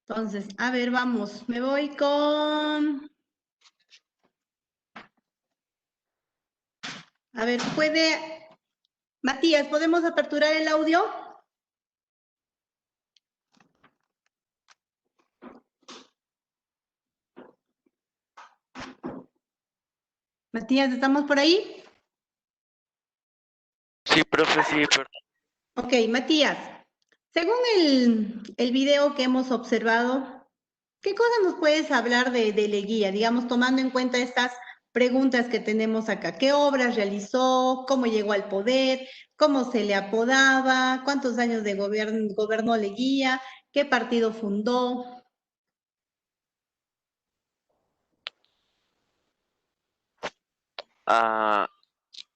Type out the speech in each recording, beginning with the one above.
Entonces, a ver, vamos. Me voy con... A ver, puede... Matías, ¿podemos aperturar el audio? Matías, ¿estamos por ahí? Sí, profe, sí, perdón. Ok, Matías, según el video que hemos observado, ¿qué cosas nos puedes hablar de Leguía? Digamos, tomando en cuenta estas preguntas que tenemos acá. ¿Qué obras realizó? ¿Cómo llegó al poder? ¿Cómo se le apodaba? ¿Cuántos años de gobierno gobernó Leguía? ¿Qué partido fundó? Ah,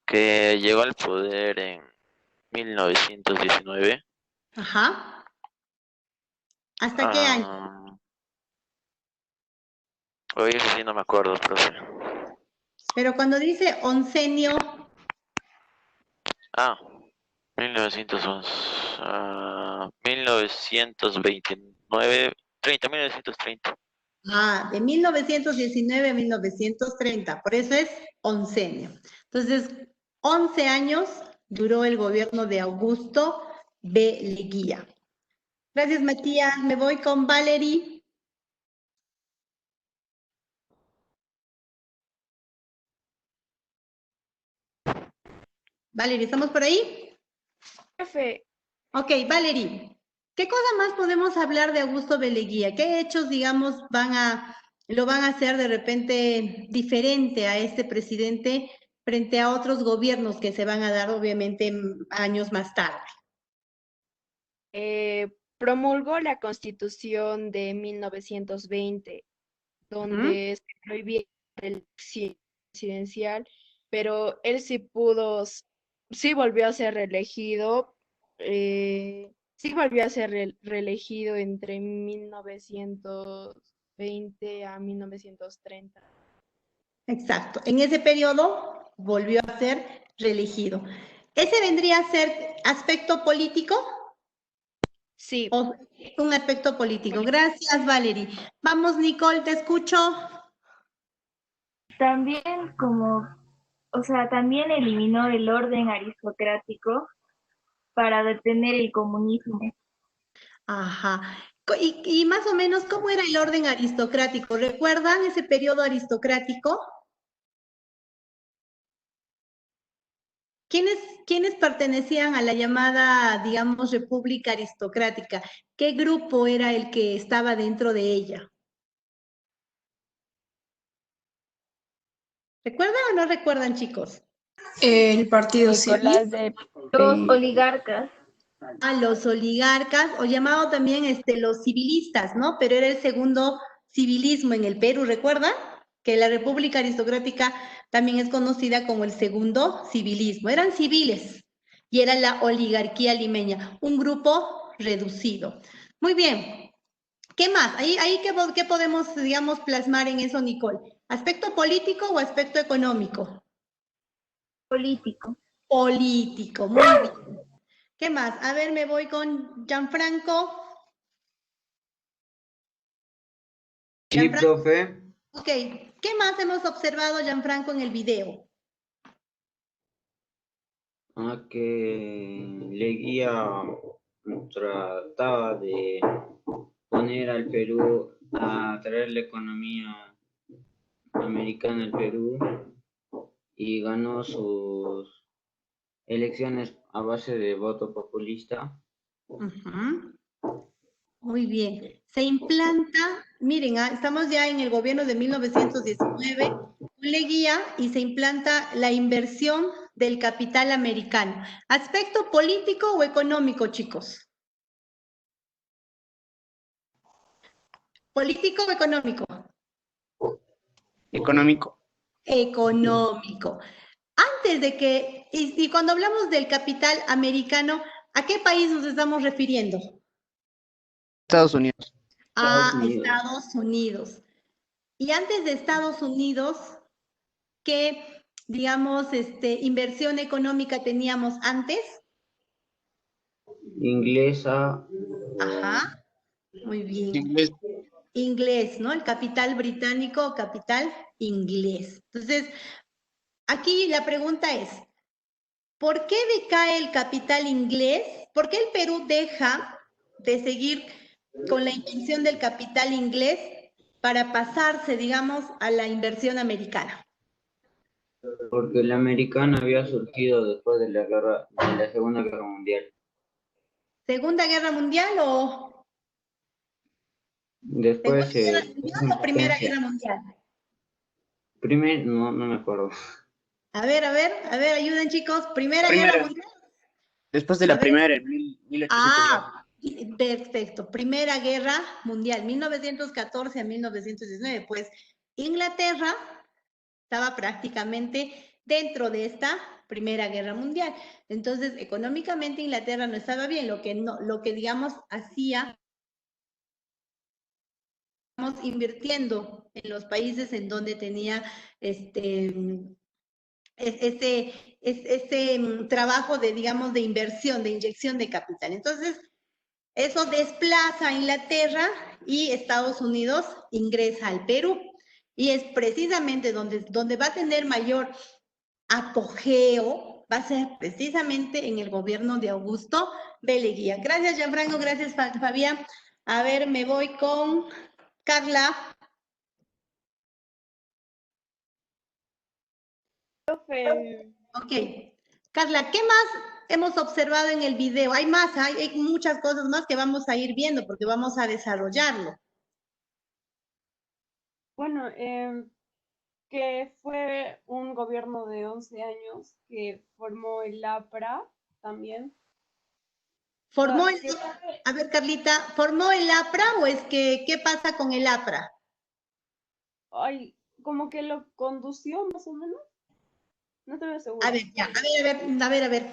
que llegó al poder en 1919. Ajá. ¿Hasta qué año? Ah, Hoy eso sí no me acuerdo, profe. Pero cuando dice oncenio, Ah, 1911. 1929, 1930. de 1919 a 1930, por eso es oncenio. Entonces, 11 años duró el gobierno de Augusto B. Leguía. Gracias, Matías. Me voy con Valerie. Valerie, ¿estamos por ahí? Profe, Ok, Valerie, ¿qué cosa más podemos hablar de Augusto B. Leguía? ¿Qué hechos, digamos, lo van a hacer de repente diferente a este presidente frente a otros gobiernos que se van a dar, obviamente, años más tarde? promulgó la Constitución de 1920, Ujú. donde se prohibía el presidencial, pero él sí pudo, sí volvió a ser reelegido, sí volvió a ser reelegido entre 1920 a 1930. Exacto. En ese periodo volvió a ser reelegido. ¿Ese vendría a ser aspecto político Sí, o un aspecto político? Gracias, Valerie. Vamos, Nicole, te escucho. También también eliminó el orden aristocrático para detener el comunismo. Ajá. Y más o menos, ¿cómo era el orden aristocrático? ¿Recuerdan ese periodo aristocrático? ¿Quiénes, quiénes pertenecían a la llamada, digamos, república aristocrática? ¿Qué grupo era el que estaba dentro de ella? ¿Recuerdan o no recuerdan, chicos? El Partido Civil. Nicolás de Los oligarcas. A los oligarcas, o llamado también los civilistas, ¿no? Pero era el segundo civilismo en el Perú, ¿recuerdan? Que la República Aristocrática también es conocida como el segundo civilismo. Eran civiles y era la oligarquía limeña, un grupo reducido. Muy bien. ¿Qué más? ¿Qué podemos, digamos, plasmar en eso, Nicole? ¿Aspecto político o aspecto económico? Político. Político, muy bien. ¿Qué más? A ver, me voy con Gianfranco. Sí, Gianfranco, profe. ok. ¿Qué más hemos observado, Gianfranco, en el video? Que Leguía trataba de poner al Perú a traer la economía americana al Perú y ganó sus elecciones a base de voto populista. Ujú. Muy bien. Se implanta, miren, estamos ya en el gobierno de 1919, Leguía, y se implanta la inversión del capital americano. ¿Aspecto político o económico, chicos? ¿Político o económico? Económico. Económico. Antes de que, y cuando hablamos del capital americano, ¿a qué país nos estamos refiriendo? Estados Unidos. Estados A Unidos. Estados Unidos. Y antes de Estados Unidos, ¿qué, digamos, inversión económica teníamos antes? Inglesa o Ajá. Muy bien. Inglés. Inglés, ¿no? El capital británico o capital inglés. Entonces, aquí la pregunta es, ¿por qué decae el capital inglés? ¿Por qué el Perú deja de seguir con la invención del capital inglés para pasarse, digamos, a la inversión americana? Porque la americana había surgido después de la Segunda Guerra Mundial. ¿Segunda Guerra Mundial o Después Segunda Guerra se Mundial puso en o Primera potencia. Guerra Mundial? No me acuerdo. A ver, ayuden chicos. Primera Guerra Primera. Mundial. Después de A la ver. primera, en 1800 y algo. Perfecto. Primera Guerra Mundial, 1914 a 1919. Pues Inglaterra estaba prácticamente dentro de esta Primera Guerra Mundial. Entonces, económicamente Inglaterra no estaba bien, lo que digamos hacía invirtiendo en los países en donde tenía ese trabajo de, digamos, de inversión, de inyección de capital. Entonces, eso desplaza a Inglaterra y Estados Unidos ingresa al Perú. Y es precisamente donde va a tener mayor apogeo, va a ser precisamente en el gobierno de Augusto B. Leguía. Gracias, Gianfranco, gracias, Fabián. A ver, me voy con Carla. Profe, Ok. Carla, ¿qué más hemos observado en el video? Hay más, hay muchas cosas más que vamos a ir viendo porque vamos a desarrollarlo. bueno, que fue un gobierno de 11 años que formó el APRA también. ¿Formó el, Que fue, a ver, Carlita, ¿formó el APRA o es que qué pasa con el APRA? ay, como que lo condució más o menos, no estoy segura. A ver, ya, a ver,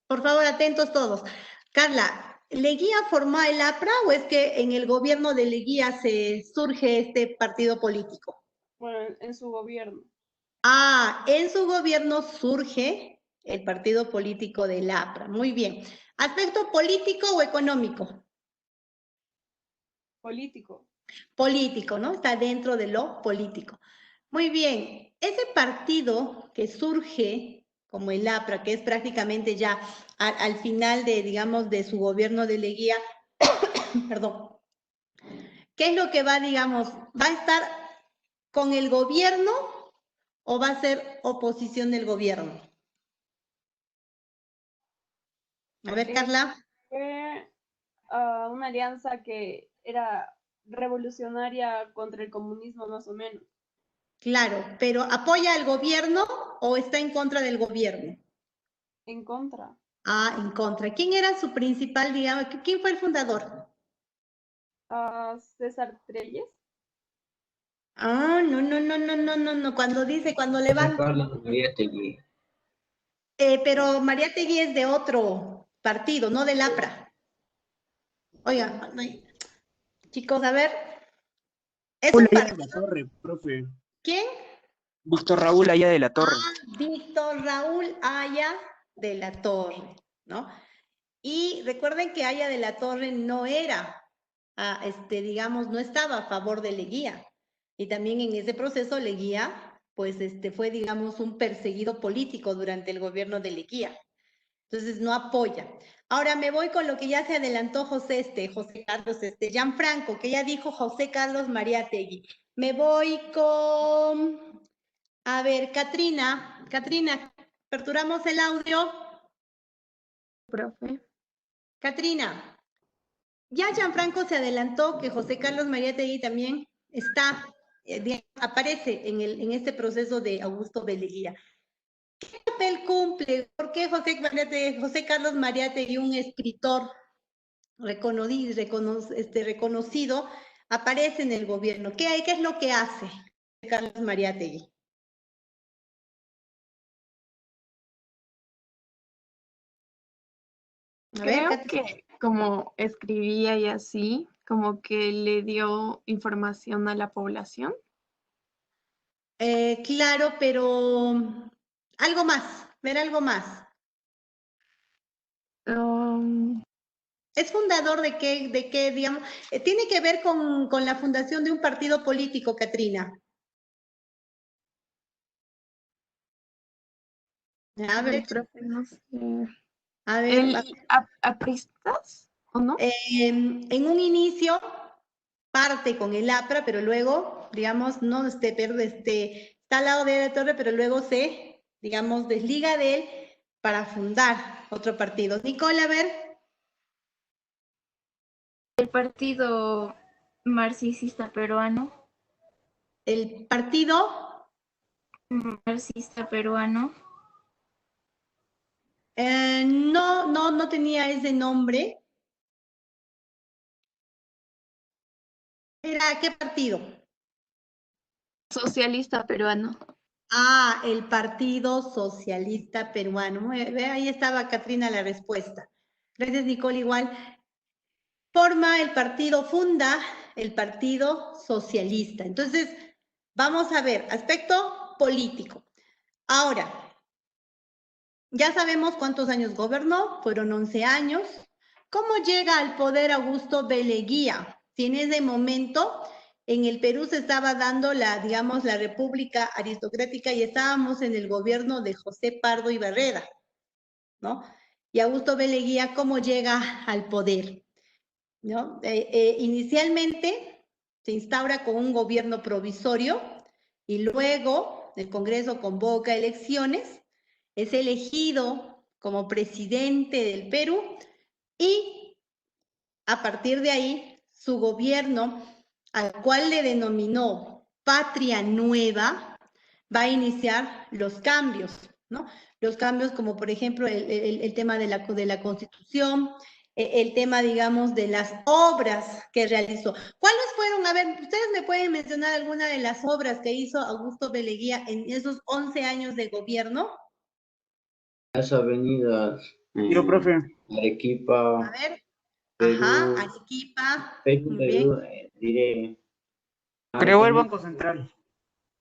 por favor, atentos todos. Carla, ¿Leguía formó el APRA o es que en el gobierno de Leguía se surge este partido político? Bueno, en su gobierno. En su gobierno surge el partido político del APRA. Muy bien. ¿Aspecto político o económico? Político. Político, ¿no? Está dentro de lo político. Muy bien. Ese partido que surge como el APRA, que es prácticamente ya al final de, digamos, de su gobierno de Leguía, perdón, ¿qué es lo que va, digamos, va a estar con el gobierno o va a ser oposición del gobierno? A ver, Carla. Fue una alianza que era revolucionaria contra el comunismo más o menos. Claro, pero ¿apoya al gobierno o está en contra del gobierno? En contra. En contra. ¿Quién era su principal, digamos, quién fue el fundador? César Treyes. No. Cuando José levanta. Carlos Mariátegui. Pero Mariátegui es de otro partido, no del APRA. Oiga, chicos, a ver. Es un Aya de la partido. Torre, profe. ¿Quién? Víctor Raúl Aya de la Torre. Víctor Raúl Aya de la Torre, ¿no? Y recuerden que Aya de la Torre no era, digamos, no estaba a favor de Leguía. Y también en ese proceso Leguía, pues, fue, digamos, un perseguido político durante el gobierno de Leguía. Entonces, no apoya. Ahora me voy con lo que ya se adelantó José Carlos, Gianfranco, que ya dijo José Carlos Mariátegui. Me voy con, a ver, Catrina, aperturamos el audio. Profe. Catrina, ya Gianfranco se adelantó que José Carlos Mariátegui también está, aparece en este proceso de Augusto B. Leguía. ¿Qué papel cumple? ¿Por qué José Carlos Mariátegui, un escritor reconocido, aparece en el gobierno? ¿Qué es lo que hace José Carlos Mariátegui? Creo que como escribía y así, como que le dio información a la población. Claro, pero algo más, ver algo más. Um, ¿Es fundador de qué, digamos? Tiene que ver con la fundación de un partido político, Catrina. A ver, Profe, no sé. a ver, ¿Apristas o no? en un inicio parte con el APRA, pero luego, digamos, no está al lado de la torre, pero luego se, digamos, desliga de él para fundar otro partido. Nicole, a ver. El partido marxista peruano. El partido, Marxista peruano. no tenía ese nombre. ¿Era qué partido? Socialista peruano. Ah, el Partido Socialista Peruano. Ahí estaba, Catrina, la respuesta. Gracias, Nicole. Igual, funda el Partido Socialista. Entonces, vamos a ver, aspecto político. Ahora, ya sabemos cuántos años gobernó, fueron 11 años. ¿Cómo llega al poder Augusto B. Leguía? Si en ese momento en el Perú se estaba dando digamos, la república aristocrática y estábamos en el gobierno de José Pardo y Barreda, ¿no? Y Augusto B. Leguía, ¿cómo llega al poder? ¿No? Inicialmente se instaura con un gobierno provisorio y luego el Congreso convoca elecciones, es elegido como presidente del Perú y a partir de ahí su gobierno, al cual le denominó Patria Nueva, va a iniciar los cambios, ¿no? Los cambios como por ejemplo el tema de la Constitución, el tema, digamos, de las obras que realizó. ¿Cuáles fueron? A ver, ¿ustedes me pueden mencionar alguna de las obras que hizo Augusto B. Leguía en esos 11 años de gobierno? Las avenidas Yo, profe. Arequipa, A ver. Perú, Ajá, Arequipa. Perú, Muy bien. diré. Creó el Banco Central.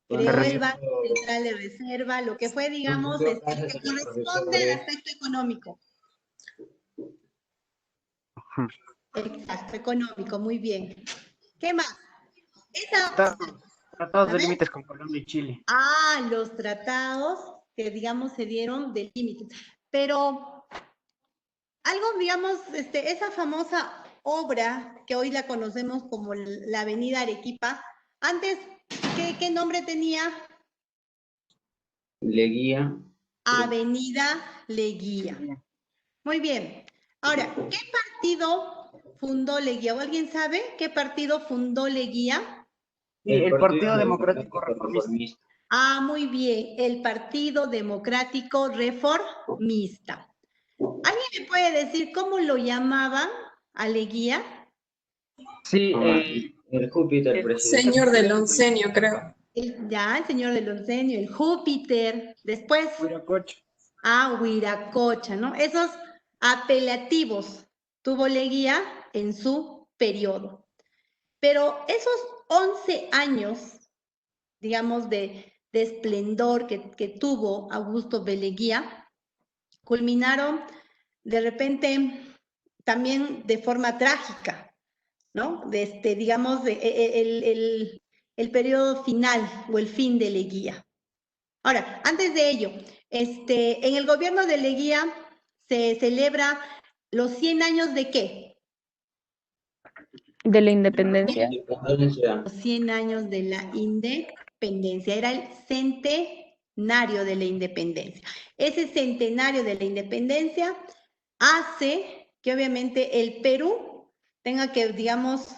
Creó el Banco Central de Reserva, lo que fue, digamos, que corresponde al aspecto económico. Exacto, económico, muy bien. ¿Qué más? Tratados de límites con Colombia y Chile. Ah, los tratados que, digamos, se dieron de límites. Pero algo, digamos, esa famosa obra que hoy la conocemos como la Avenida Arequipa, antes, ¿qué nombre tenía? Leguía. Avenida Leguía. Muy bien. Ahora, ¿qué partido fundó Leguía? ¿O alguien sabe qué partido fundó Leguía? El Partido Democrático Reformista. Ah, muy bien. El Partido Democrático Reformista. ¿Alguien me puede decir cómo lo llamaban a Leguía? Sí, el Júpiter, presidente. Señor del oncenio, creo. El señor del oncenio, el Júpiter. Después. Huiracocha. Ah, Huiracocha, ¿no? Esos apelativos tuvo Leguía en su periodo. Pero esos 11 años, digamos, de esplendor que tuvo Augusto B. Leguía, culminaron de repente también de forma trágica, ¿no? Digamos, el periodo final o el fin de Leguía. Ahora, antes de ello, en el gobierno de Leguía se celebra los 100 años de ¿qué? De la independencia. Los 100 años de la independencia. Era el centenario de la independencia. Ese centenario de la independencia hace que obviamente el Perú tenga que, digamos,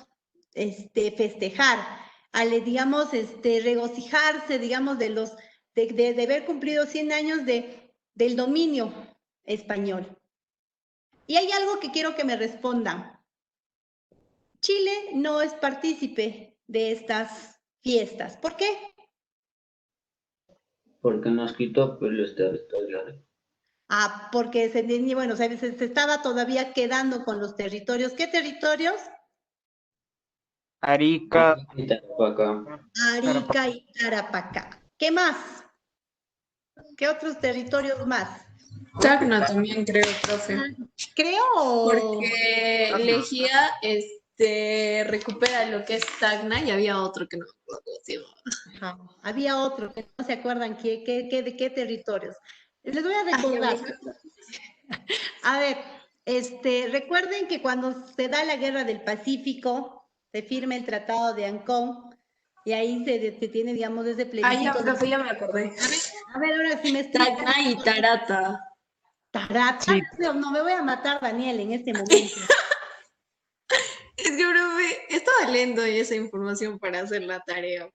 festejar, digamos, regocijarse, digamos, de haber cumplido 100 años del dominio español. Y hay algo que quiero que me respondan. Chile no es partícipe de estas fiestas. ¿Por qué? Porque nos quitó pues, los territorios. Ah, porque se estaba todavía quedando con los territorios. ¿Qué territorios? Arica. Arica y Tarapacá. ¿Qué más? ¿Qué otros territorios más? Tacna también creo, profe. Creo. Porque Lejía recupera lo que es Tacna y había otro que no me acuerdo cómo se llamaba. Ajá. Había otro que no se acuerdan de qué territorios. Les voy a recordar. A ver, recuerden que cuando se da la Guerra del Pacífico, se firma el Tratado de Ancón y ahí se tiene, digamos, ese plebiscito. Ya, profe, ya me acordé. A ver, ahora sí me explican. Tacna y Tarata. ¿Tarata? Sí. No, me voy a matar, Daniel, en este momento. Es que, profe, estaba leyendo esa información para hacer la tarea.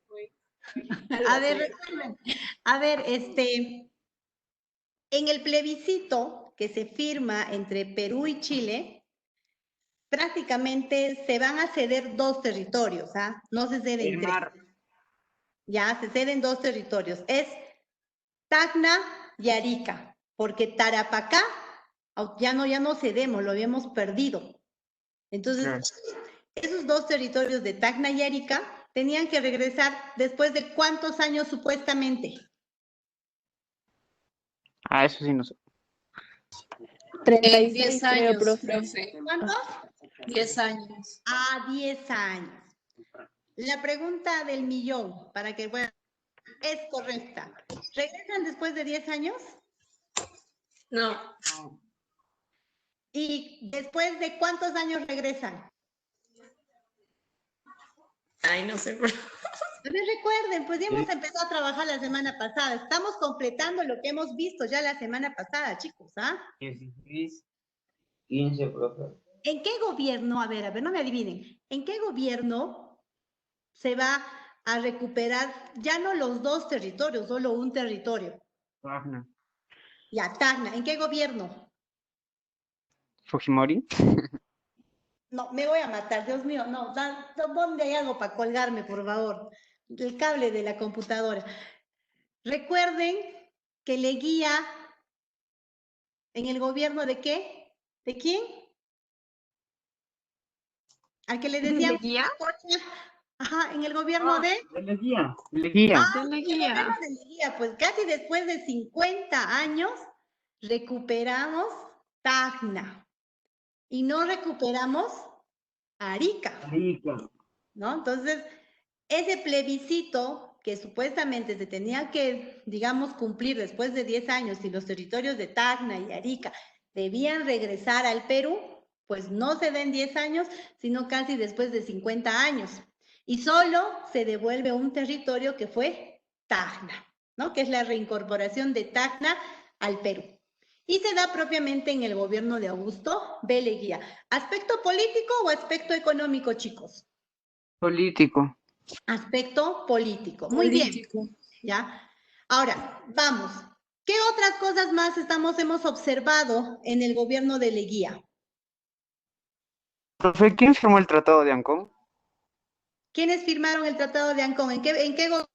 A ver, recuerden. A ver, en el plebiscito que se firma entre Perú y Chile, prácticamente se van a ceder 2 territorios, ¿ah? No se ceden El 3. mar. Ya, se ceden 2 territorios. Es Tacna y Arica, porque Tarapacá ya no cedemos, lo habíamos perdido. Entonces, Claro. esos 2 territorios de Tacna y Arica tenían que regresar después de ¿cuántos años supuestamente? Eso sí no sé. 36, 10 creo, años, profe. ¿Cuántos? 10 años. 10 años. La pregunta del millón, para que bueno, es correcta. ¿Regresan después de 10 años? No. ¿Y después de cuántos años regresan? Ay, no sé. A ver, recuerden, pues ya hemos empezado a trabajar la semana pasada. Estamos completando lo que hemos visto ya la semana pasada, chicos, ¿ah? 16, 15, profe. ¿En qué gobierno, a ver, no me adivinen, ¿en qué gobierno se va a recuperar ya no los 2 territorios, solo un territorio? Tacna. Ya, Tacna, ¿en qué gobierno? Fujimori. No, me voy a matar, Dios mío, no, ¿dónde hay algo para colgarme, por favor? El cable de la computadora. Recuerden que Leguía, ¿en el gobierno de qué? ¿De quién? Al que le ¿De decíamos. Leguía? Ajá, en el gobierno de. De Leguía. Leguía. De Leguía. De Leguía, pues casi después de 50 años recuperamos Tacna y no recuperamos Arica, Arica. ¿no? Entonces, ese plebiscito que supuestamente se tenía que, digamos, cumplir después de 10 años y los territorios de Tacna y Arica debían regresar al Perú, pues no se da en 10 años, sino casi después de 50 años. Y solo se devuelve un territorio que fue Tacna, ¿no? Que es la reincorporación de Tacna al Perú. Y se da propiamente en el gobierno de Augusto B. Leguía. ¿Aspecto político o aspecto económico, chicos? Político. Aspecto político. Muy Político. bien. ¿Ya? Ahora, vamos. ¿Qué otras cosas más hemos observado en el gobierno de Leguía? Profe, ¿quién firmó el Tratado de Ancón? ¿Quiénes firmaron el Tratado de Ancón? ¿En qué gobierno?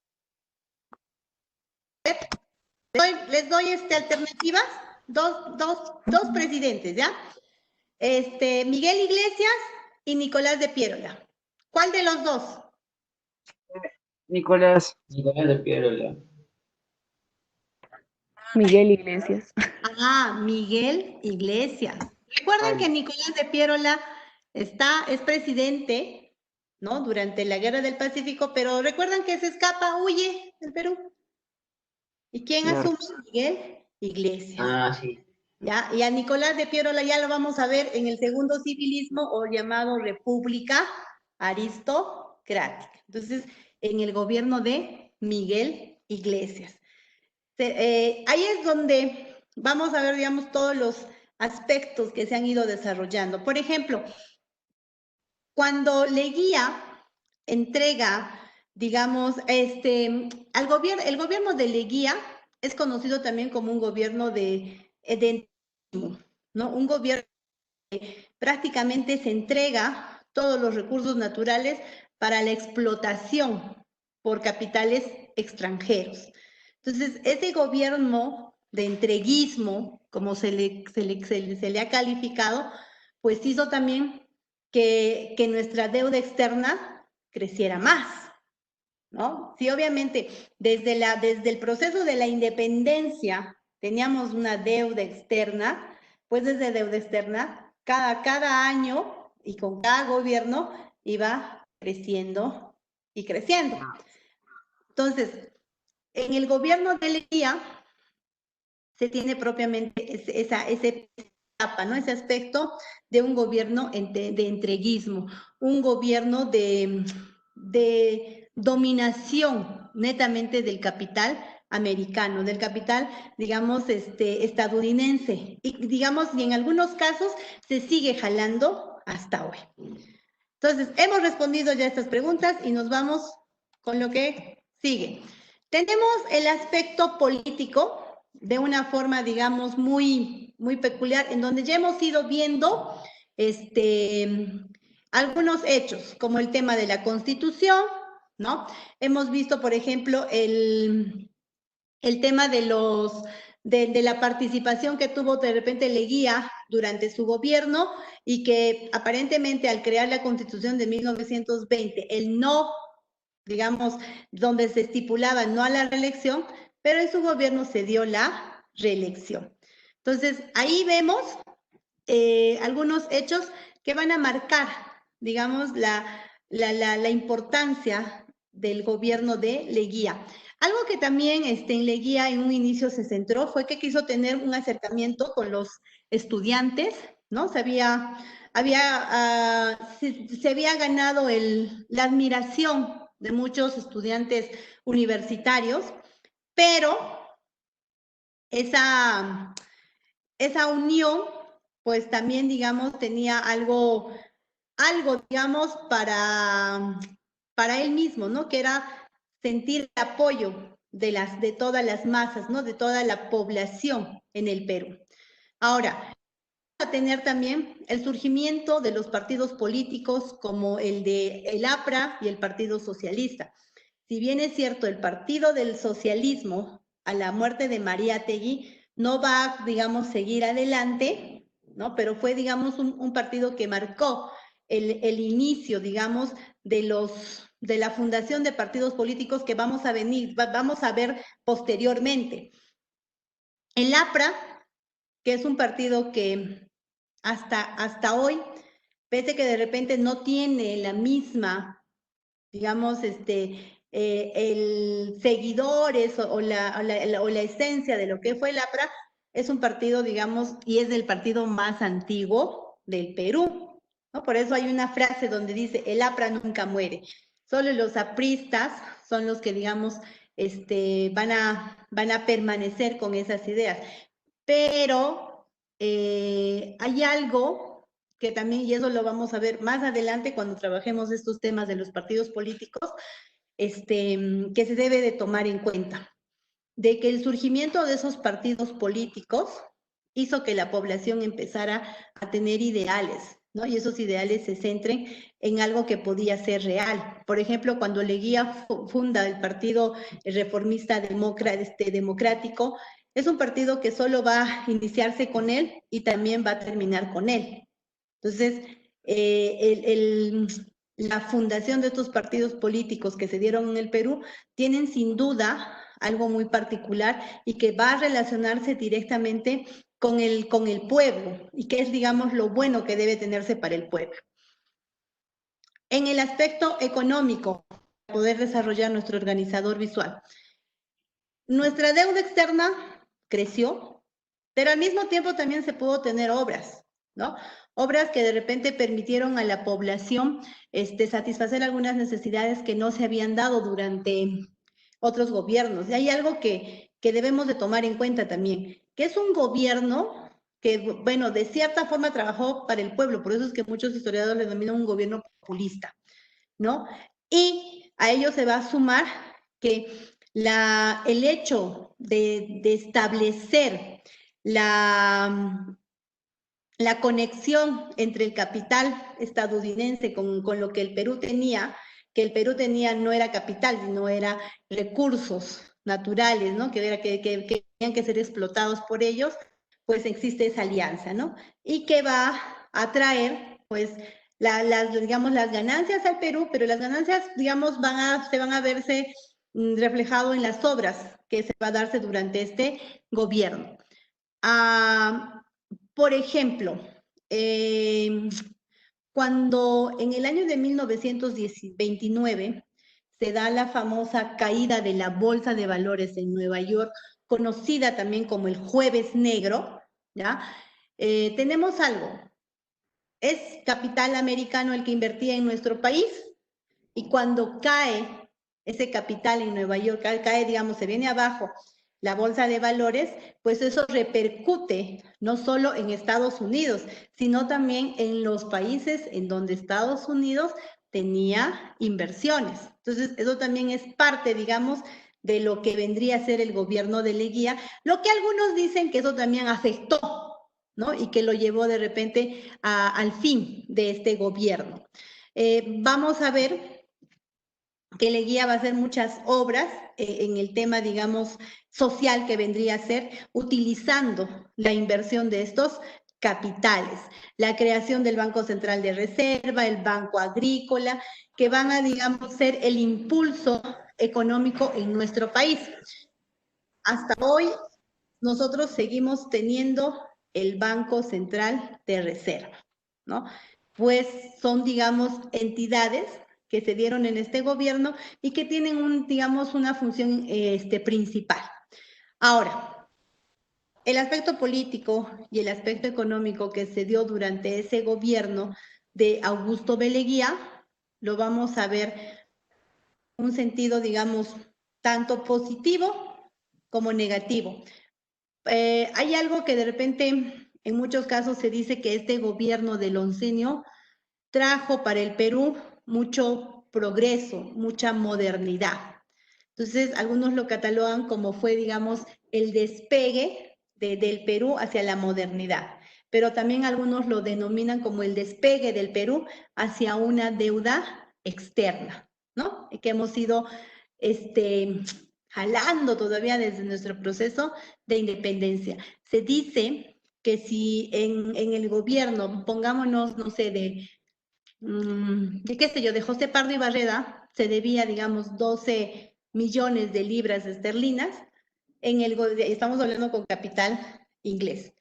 Les doy alternativas. Dos presidentes, ¿ya? Miguel Iglesias y Nicolás de Piérola. ¿Cuál de los dos? Nicolás. Nicolás de Piérola. Miguel Iglesias. Miguel Iglesias. Recuerden que Nicolás de Piérola es presidente, ¿no? Durante la Guerra del Pacífico, pero recuerdan que se escapa, huye del Perú. ¿Y quién asume? Miguel Iglesias. Sí. ¿Ya? Y a Nicolás de Piérola ya lo vamos a ver en el segundo civilismo o llamado República Aristocrática. Entonces, en el gobierno de Miguel Iglesias. Ahí es donde vamos a ver, digamos, todos los aspectos que se han ido desarrollando. Por ejemplo, cuando Leguía entrega, digamos, al gobierno, el gobierno de Leguía es conocido también como un gobierno ¿no? Un gobierno que prácticamente se entrega todos los recursos naturales para la explotación por capitales extranjeros. Entonces, ese gobierno de entreguismo, como se le ha calificado, pues hizo también que nuestra deuda externa creciera más, ¿no? Sí, obviamente, desde el proceso de la independencia teníamos una deuda externa, pues desde deuda externa, cada año y con cada gobierno iba creciendo y creciendo. Entonces, en el gobierno de Leguía se tiene propiamente esa etapa, ¿no? Ese aspecto de un gobierno de entreguismo, un gobierno de dominación netamente del capital americano, del capital, digamos, estadounidense. Y digamos, y en algunos casos se sigue jalando hasta hoy. Entonces, hemos respondido ya estas preguntas y nos vamos con lo que sigue. Tenemos el aspecto político de una forma, digamos, muy peculiar, en donde ya hemos ido viendo algunos hechos, como el tema de la Constitución, ¿no? Hemos visto, por ejemplo, el tema de la participación que tuvo de repente Leguía durante su gobierno y que aparentemente al crear la Constitución de 1920, el no, digamos, donde se estipulaba no a la reelección, pero en su gobierno se dio la reelección. Entonces, ahí vemos algunos hechos que van a marcar, digamos, la importancia del gobierno de Leguía. Algo que también en Leguía en un inicio se centró fue que quiso tener un acercamiento con los estudiantes, ¿no? Se había ganado la admiración de muchos estudiantes universitarios, pero esa unión, pues también, digamos, tenía algo, digamos, para él mismo, ¿no? Que era sentir el apoyo de todas las masas, ¿no? De toda la población en el Perú. Ahora, a tener también el surgimiento de los partidos políticos como el de el APRA y el Partido Socialista. Si bien es cierto, el Partido del Socialismo, a la muerte de Mariátegui, no va, digamos, seguir adelante, ¿no? Pero fue, digamos, un partido que marcó el inicio, digamos, de la fundación de partidos políticos que vamos a ver posteriormente. El APRA, que es un partido que hasta hoy, pese que de repente no tiene la misma, digamos, el seguidores o la esencia de lo que fue el APRA, es un partido, digamos, y es el partido más antiguo del Perú, ¿no? Por eso hay una frase donde dice, el APRA nunca muere. Solo los apristas son los que, digamos, van a permanecer con esas ideas. Pero hay algo que también, y eso lo vamos a ver más adelante cuando trabajemos estos temas de los partidos políticos, que se debe de tomar en cuenta, de que el surgimiento de esos partidos políticos hizo que la población empezara a tener ideales, ¿no? Y esos ideales se centren en algo que podía ser real. Por ejemplo, cuando Leguía funda el Partido Reformista Democrático, es un partido que solo va a iniciarse con él y también va a terminar con él. Entonces, la fundación de estos partidos políticos que se dieron en el Perú tienen sin duda algo muy particular y que va a relacionarse directamente con el pueblo y que es, digamos, lo bueno que debe tenerse para el pueblo. En el aspecto económico, para poder desarrollar nuestro organizador visual, nuestra deuda externa creció, pero al mismo tiempo también se pudo tener obras, ¿no? Obras que de repente permitieron a la población satisfacer algunas necesidades que no se habían dado durante otros gobiernos. Y hay algo que debemos de tomar en cuenta también, que es un gobierno que, bueno, de cierta forma trabajó para el pueblo, por eso es que muchos historiadores le denominan un gobierno populista, ¿no? Y a ello se va a sumar que el hecho de establecer la conexión entre el capital estadounidense con lo que el Perú tenía, que el Perú tenía no era capital, sino era recursos naturales, ¿no? Que tenían que ser explotados por ellos, pues existe esa alianza, ¿no? Y que va a traer, pues, digamos, las ganancias al Perú, pero las ganancias, digamos, se van a verse reflejado en las obras que se va a darse durante este gobierno. Por ejemplo, cuando en el año de 1929 se da la famosa caída de la Bolsa de Valores en Nueva York, conocida también como el Jueves Negro, ¿ya? Tenemos algo. Es capital americano el que invertía en nuestro país, y cuando cae ese capital en Nueva York, cae, digamos, se viene abajo la bolsa de valores, pues eso repercute no solo en Estados Unidos, sino también en los países en donde Estados Unidos tenía inversiones. Entonces, eso también es parte, digamos, de lo que vendría a ser el gobierno de Leguía, lo que algunos dicen que eso también afectó, ¿no? Y que lo llevó de repente al fin de este gobierno. Vamos a ver que Leguía va a hacer muchas obras en el tema, digamos, social que vendría a ser, utilizando la inversión de estos capitales, la creación del Banco Central de Reserva, el Banco Agrícola, que van a, digamos, ser el impulso económico en nuestro país. Hasta hoy, nosotros seguimos teniendo el Banco Central de Reserva, ¿no? Pues son, digamos, entidades que se dieron en este gobierno y que tienen, digamos, una función principal. Ahora, el aspecto político y el aspecto económico que se dio durante ese gobierno de Augusto B. Leguía, lo vamos a ver en un sentido, digamos, tanto positivo como negativo. Hay algo que de repente, en muchos casos se dice que este gobierno del oncenio trajo para el Perú mucho progreso, mucha modernidad. Entonces, algunos lo catalogan como fue, digamos, el despegue del Perú hacia la modernidad, pero también algunos lo denominan como el despegue del Perú hacia una deuda externa, ¿no? Que hemos ido jalando todavía desde nuestro proceso de independencia. Se dice que si en el gobierno, pongámonos, no sé, de qué sé yo, de José Pardo y Barreda, se debía, digamos, 12 millones de libras esterlinas, estamos hablando con capital inglés.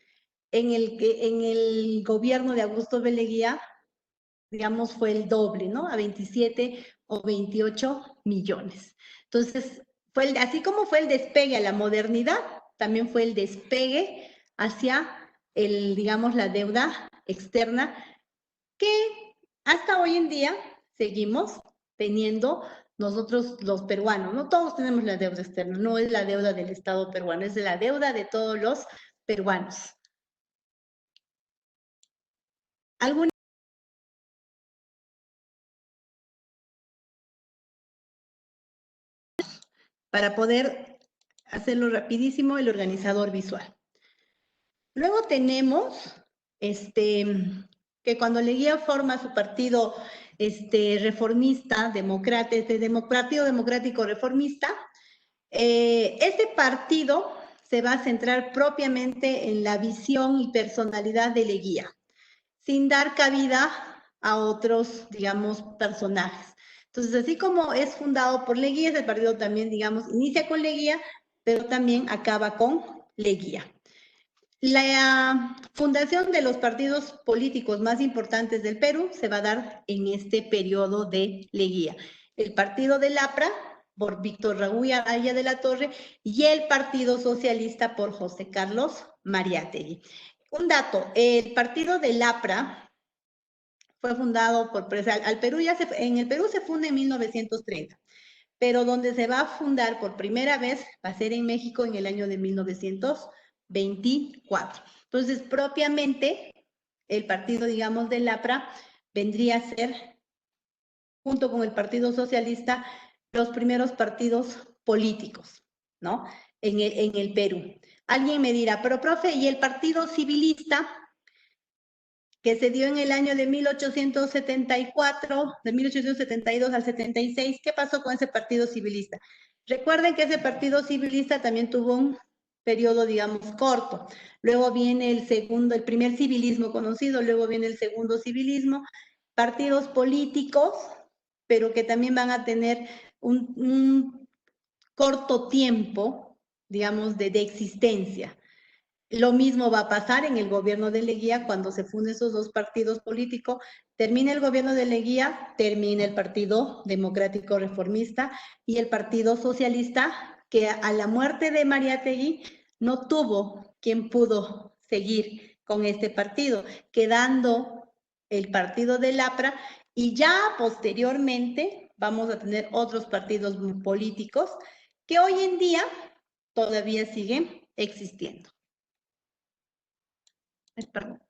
En el gobierno de Augusto B. Leguía, digamos, fue el doble, ¿no? A 27 o 28 millones. Entonces, así como fue el despegue a la modernidad, también fue el despegue hacia digamos, la deuda externa, que hasta hoy en día seguimos teniendo nosotros los peruanos. No todos tenemos la deuda externa, no es la deuda del Estado peruano, es la deuda de todos los peruanos. Para poder hacerlo rapidísimo, el organizador visual. Luego tenemos que cuando Leguía forma su partido reformista, Partido Democrático Reformista, este partido se va a centrar propiamente en la visión y personalidad de Leguía, sin dar cabida a otros, digamos, personajes. Entonces, así como es fundado por Leguía, ese partido también, digamos, inicia con Leguía, pero también acaba con Leguía. La fundación de los partidos políticos más importantes del Perú se va a dar en este periodo de Leguía. El partido del APRA, por Víctor Raúl Aya de la Torre, y el Partido Socialista por José Carlos Mariátegui. Un dato, el partido del APRA fue fundado en el Perú se funda en 1930, pero donde se va a fundar por primera vez va a ser en México en el año de 1924. Entonces, propiamente, el partido, digamos, del APRA vendría a ser, junto con el Partido Socialista, los primeros partidos políticos, ¿no? En el Perú. Alguien me dirá, pero profe, ¿y el Partido Civilista, que se dio en el año de 1874, de 1872 al 76, qué pasó con ese Partido Civilista? Recuerden que ese Partido Civilista también tuvo un periodo, digamos, corto. Luego viene el primer civilismo conocido, luego viene el segundo civilismo, partidos políticos, pero que también van a tener un corto tiempo, digamos, de existencia. Lo mismo va a pasar en el gobierno de Leguía cuando se funden esos dos partidos políticos. Termina el gobierno de Leguía, termina el Partido Democrático Reformista y el Partido Socialista, que a la muerte de Mariátegui no tuvo quien pudo seguir con este partido, quedando el partido del APRA, y ya posteriormente vamos a tener otros partidos políticos que hoy en día todavía siguen existiendo. Perdón.